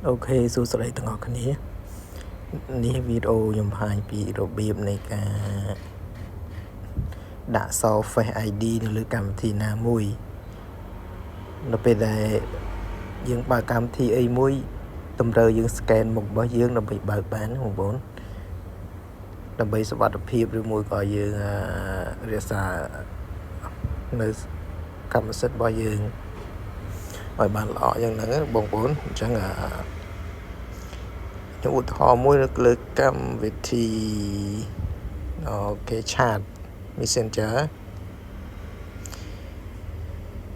Ok, số sợi từng ngọc này ní video dùng hai bịរបៀប នៃការ ដាក់ សរ Face ID នៅលើកម្មវិធីណាមួយនៅពេលដែលយើងបើកកម្មវិធីអីមួយតម្រូវយើង scan មុខរបស់យើងដើម្បីបើកបានបងប្អូនដើម្បីសុវត្ថិភាពឬមួយក៏យើងរក្សានៅកម្មសិទ្ធិរបស់យើងឲ្យបានល្អយ៉ាងហ្នឹងបងប្អូនអញ្ចឹងខ្ញុំឧទាហរណ៍មួយលើកម្មវិធីគេឆាត Messenger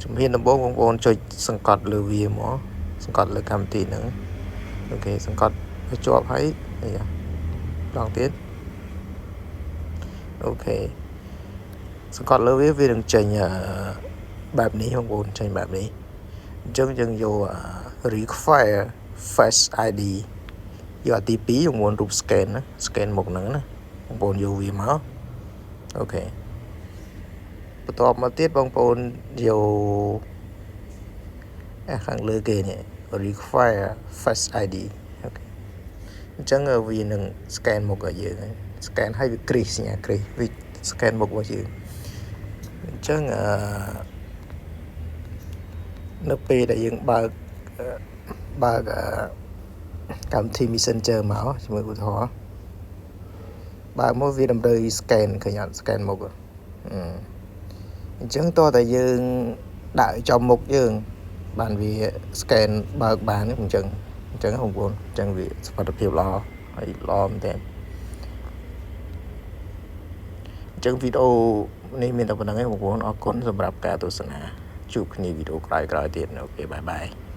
ជំហានដំបូងបងប្អូនចុចសង្កត់លើវាមកសង្កត់លើកម្មវិធីហ្នឹងអូខេសង្កត់ឲ្យជាប់ហើយម្ដងទៀតអូខេសង្កត់លើវានឹងចេញបែបនេះបងប្អូនចេញបែបនេះអញ្ចឹងយើងយក require Face ID យកទី2យើងmuốnរូប scan មុខហ្នឹងណាបងប្អូនយកវាមកអូខេបន្ទាប់មកទៀតបងប្អូនយកខាងលើគេនេះ require Face ID អូខេអញ្ចឹងវានឹង scan មុខឲ្យយើង scan ឲ្យវាគ្រីសសញ្ញាគ្រីសវា scan មុខរបស់យើងអញ្ចឹងនៅពេលដែលយើងបើកកម្មវិធី Messenger មកជាមួយឧទាហរណ៍បើកមកវាតម្រូវ scan ឃើញអត់ scan មុខអញ្ចឹងតោះតែយើងដាក់ឲ្យចំមុខយើងបានវា scan បើកបានអញ្ចឹងបងប្អូនអញ្ចឹងវាសុខភាពល្អហើយល្អមែនតើអញ្ចឹងវីដេអូនេះមានតែប៉ុណ្្នឹងឯងបងប្អូនអរគុណសម្រាប់ការទស្សនាជួបគ្នាវីដេអូក្រោយៗទៀតអូខេបាយបាយ